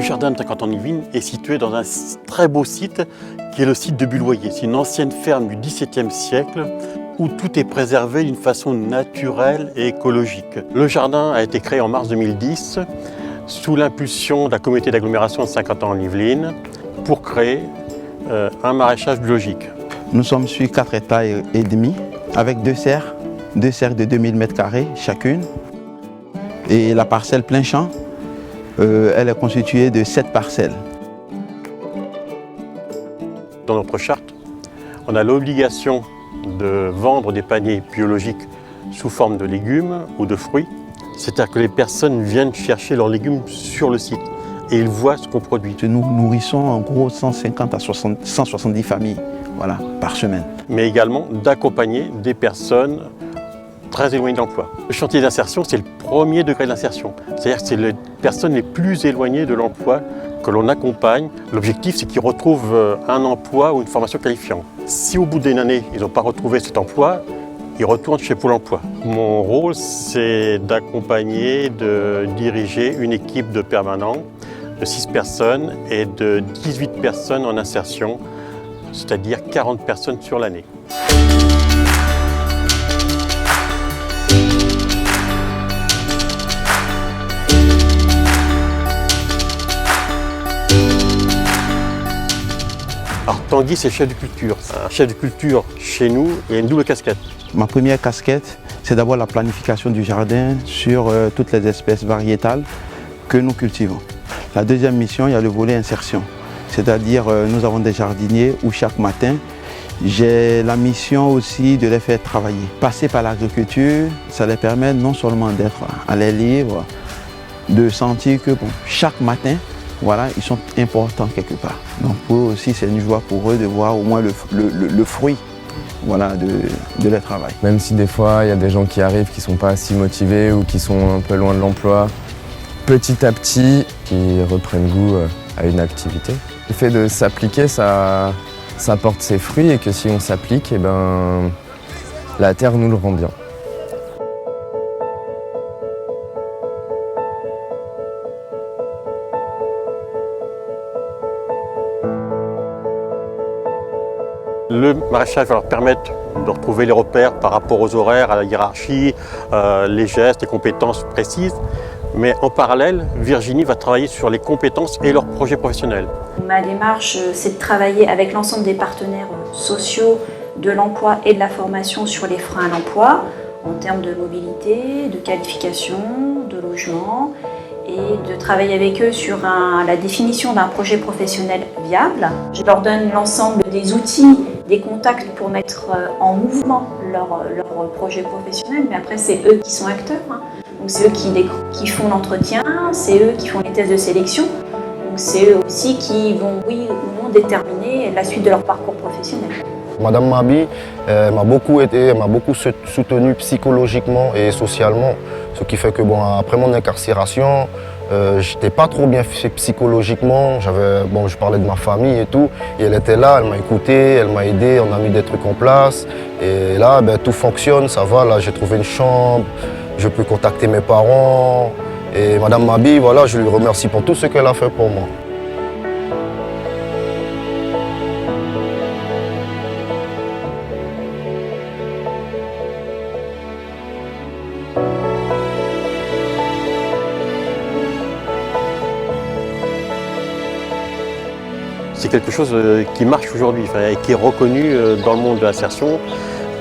jardin de 50 ans en Yvelines est situé dans un très beau site qui est le site de Bulloyer. C'est une ancienne ferme du XVIIe siècle où tout est préservé d'une façon naturelle et écologique. Le jardin a été créé en mars 2010 sous l'impulsion de la communauté d'agglomération de 50 ans en Yvelines pour créer un maraîchage biologique. Nous sommes sur 4 hectares et demi avec deux serres de 2000 m² chacune. Et la parcelle plein champ, elle est constituée de 7 parcelles. Dans notre charte, on a l'obligation de vendre des paniers biologiques sous forme de légumes ou de fruits. C'est-à-dire que les personnes viennent chercher leurs légumes sur le site et ils voient ce qu'on produit. Nous nourrissons en gros 150 à 170 familles par semaine. Mais également d'accompagner des personnes très éloignées de l'emploi. Le chantier d'insertion, c'est le premier degré de l'insertion. C'est-à-dire que c'est les personnes les plus éloignées de l'emploi que l'on accompagne. L'objectif, c'est qu'ils retrouvent un emploi ou une formation qualifiante. Si au bout d'une année, ils n'ont pas retrouvé cet emploi, ils retournent chez Pôle emploi. Mon rôle, c'est d'accompagner, de diriger une équipe de permanents de 6 personnes et de 18 personnes en insertion, c'est-à-dire 40 personnes sur l'année. Alors Tanguy, c'est chef de culture. Un chef de culture, chez nous, il y a une double casquette. Ma première casquette, c'est d'abord la planification du jardin sur toutes les espèces variétales que nous cultivons. La deuxième mission, il y a le volet insertion. C'est-à-dire, nous avons des jardiniers où chaque matin, j'ai la mission aussi de les faire travailler. Passer par l'agriculture, ça les permet non seulement d'être à l'air libre, de sentir que chaque matin, ils sont importants quelque part. Donc pour eux aussi, c'est une joie pour eux de voir au moins le fruit de leur travail. Même si des fois, il y a des gens qui arrivent qui ne sont pas si motivés ou qui sont un peu loin de l'emploi, petit à petit, ils reprennent goût à une activité. Le fait de s'appliquer, ça porte ses fruits et que si on s'applique, la terre nous le rend bien. Le maraîchage va leur permettre de retrouver les repères par rapport aux horaires, à la hiérarchie, les gestes, les compétences précises. Mais en parallèle, Virginie va travailler sur les compétences et leurs projets professionnels. Ma démarche, c'est de travailler avec l'ensemble des partenaires sociaux de l'emploi et de la formation sur les freins à l'emploi, en termes de mobilité, de qualification, de logement, et de travailler avec eux sur la définition d'un projet professionnel viable. Je leur donne l'ensemble des outils, des contacts pour mettre en mouvement leur projet professionnel, mais après c'est eux qui sont acteurs. Donc c'est eux qui font l'entretien, c'est eux qui font les tests de sélection, donc c'est eux aussi qui vont, oui ou non, déterminer la suite de leur parcours professionnel. Madame Mabi m'a beaucoup aidé, m'a beaucoup soutenu psychologiquement et socialement, ce qui fait que après mon incarcération, j'étais pas trop bien fait psychologiquement, je parlais de ma famille et tout, et elle était là, elle m'a écouté, elle m'a aidé, on a mis des trucs en place, et là tout fonctionne, ça va, là j'ai trouvé une chambre, je peux contacter mes parents, et Madame Mabi, je lui remercie pour tout ce qu'elle a fait pour moi. C'est quelque chose qui marche aujourd'hui et qui est reconnu dans le monde de l'insertion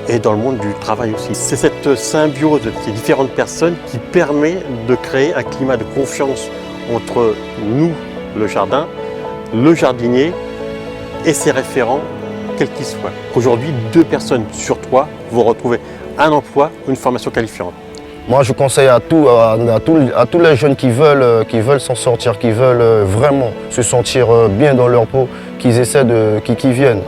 et dans le monde du travail aussi. C'est cette symbiose de ces différentes personnes qui permet de créer un climat de confiance entre nous, le jardin, le jardinier et ses référents, quels qu'ils soient. Aujourd'hui, 2 personnes sur 3 vont retrouver un emploi ou une formation qualifiante. Moi, je conseille à tous les jeunes qui veulent s'en sortir, qui veulent vraiment se sentir bien dans leur peau, qu'ils essaient qui viennent.